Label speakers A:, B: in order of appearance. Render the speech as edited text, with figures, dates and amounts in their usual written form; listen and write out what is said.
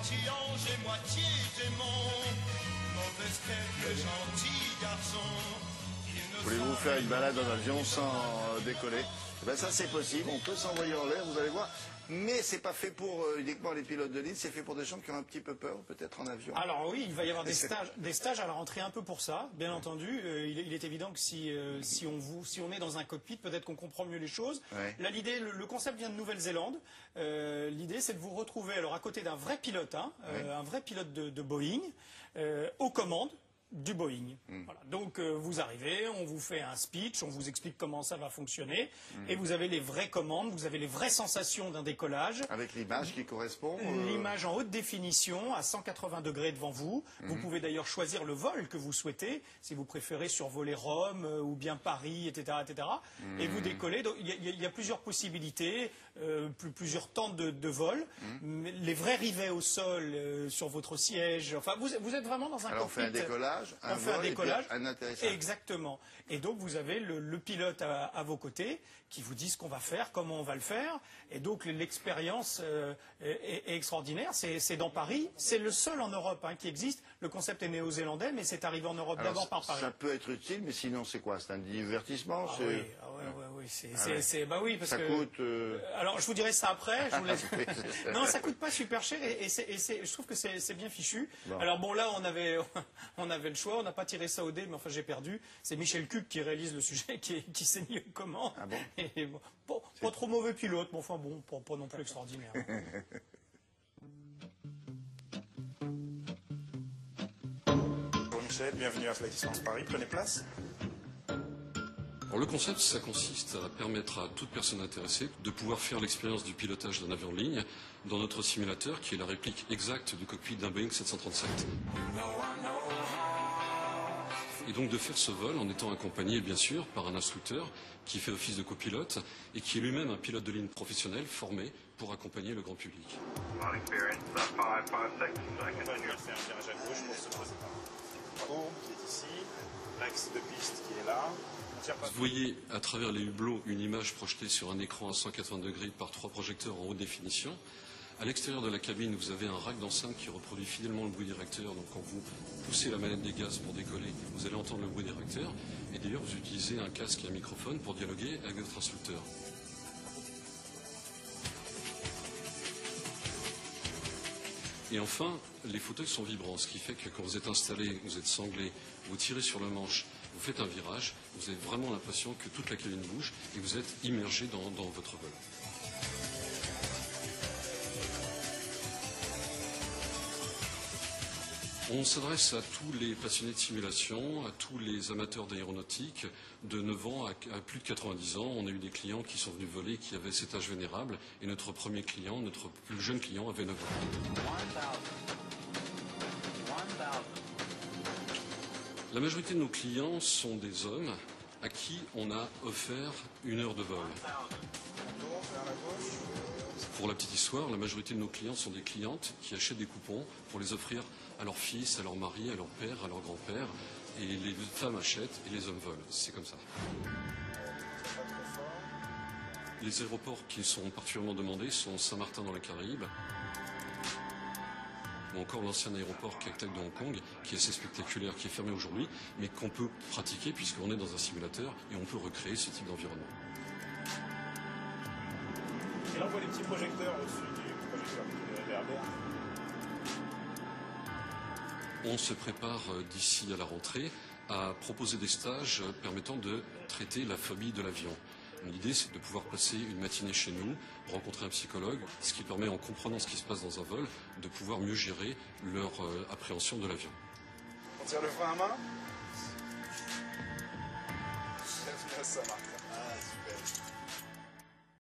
A: moitié ange et moitié démon. Mauvaise tête, le gentil garçon.
B: Voulez-vous faire une balade en avion sans décoller? Ben ça c'est possible, on peut s'envoyer en l'air, vous allez voir. Mais c'est pas fait pour uniquement les pilotes de ligne, c'est fait pour des gens qui ont un petit peu peur, peut-être en avion.
C: Alors oui, il va y avoir des stages à la rentrée un peu pour ça, bien entendu. Il est évident que si on est dans un cockpit, peut-être qu'on comprend mieux les choses.
B: Ouais.
C: Là, l'idée, le concept vient de Nouvelle-Zélande. L'idée, c'est de vous retrouver alors à côté d'un vrai pilote, un vrai pilote de Boeing, aux commandes du Boeing. Voilà. Donc vous arrivez, on vous fait un speech, on vous explique comment ça va fonctionner, et vous avez les vraies commandes, vous avez les vraies sensations d'un décollage.
B: Avec l'image qui correspond
C: L'image en haute définition, à 180 degrés devant vous. Vous pouvez d'ailleurs choisir le vol que vous souhaitez, si vous préférez survoler Rome ou bien Paris, etc. etc. Et vous décollez. Donc, il y a plusieurs possibilités, plusieurs temps de vol. Les vrais rivets au sol sur votre siège. Enfin, vous êtes vraiment dans un
B: Alors
C: cockpit.
B: on fait un décollage, un vol et puis un atterrissage.
C: Exactement. Et donc vous avez le pilote à vos côtés qui vous dit ce qu'on va faire, comment on va le faire. Et donc l'expérience est extraordinaire. C'est dans Paris. C'est le seul en Europe qui existe. Le concept est néo-zélandais, mais c'est arrivé en Europe d'abord par Paris.
B: Ça peut être utile, mais sinon c'est quoi? C'est un divertissement?
C: Oui, bah oui, parce
B: ça
C: que
B: coûte.
C: Alors je vous dirai ça après. Je vous laisse... Non, ça coûte pas super cher et je trouve que c'est bien fichu.
B: Bon.
C: Alors bon, là on avait le choix. On n'a pas tiré ça au dé, mais enfin j'ai perdu. C'est Michel Cuc qui réalise le sujet, qui s'est mis aux commandes.
B: Ah bon?
C: Et bon, pas trop mauvais pilote, mais enfin bon, pas non plus extraordinaire.
D: Bonjour Michel, bienvenue à Flight Distance Paris, prenez place.
E: Alors le concept, ça consiste à permettre à toute personne intéressée de pouvoir faire l'expérience du pilotage d'un avion de ligne dans notre simulateur qui est la réplique exacte du cockpit d'un Boeing 737. Et donc de faire ce vol en étant accompagné bien sûr par un instructeur qui fait office de copilote et qui est lui-même un pilote de ligne professionnel formé pour accompagner le grand public.
D: Bienvenue, c'est un virage à gauche pour se poser par courbe qui est ici, l'axe de piste qui est là.
E: Vous voyez à travers les hublots une image projetée sur un écran à 180 degrés par 3 projecteurs en haute définition. À l'extérieur de la cabine, vous avez un rack d'enceinte qui reproduit fidèlement le bruit des réacteurs. Donc quand vous poussez la manette des gaz pour décoller, vous allez entendre le bruit des réacteurs. Et d'ailleurs, vous utilisez un casque et un microphone pour dialoguer avec votre instructeur. Et enfin, les fauteuils sont vibrants, ce qui fait que quand vous êtes installé, vous êtes sanglé, vous tirez sur le manche, vous faites un virage, vous avez vraiment l'impression que toute la cabine bouge et vous êtes immergé dans votre vol. On s'adresse à tous les passionnés de simulation, à tous les amateurs d'aéronautique, de 9 ans à plus de 90 ans. On a eu des clients qui sont venus voler, qui avaient cet âge vénérable. Et notre premier client, notre plus jeune client, avait 9 ans. La majorité de nos clients sont des hommes à qui on a offert 1 heure de vol. Pour la petite histoire, la majorité de nos clients sont des clientes qui achètent des coupons pour les offrir à leur fils, à leur mari, à leur père, à leur grand-père. Et les femmes achètent et les hommes volent. C'est comme ça. Les aéroports qui sont particulièrement demandés sont Saint-Martin dans les Caraïbes, ou encore l'ancien aéroport Cactac de Hong Kong, qui est assez spectaculaire, qui est fermé aujourd'hui, mais qu'on peut pratiquer puisqu'on est dans un simulateur et on peut recréer ce type d'environnement.
D: Et là, on voit les petits projecteurs au-dessus du projecteur qui est derrière.
E: On se prépare d'ici à la rentrée à proposer des stages permettant de traiter la phobie de l'avion. L'idée, c'est de pouvoir passer une matinée chez nous, rencontrer un psychologue, ce qui permet, en comprenant ce qui se passe dans un vol, de pouvoir mieux gérer leur appréhension de l'avion.
D: On tire le frein à main. Ça marche. Ah, super.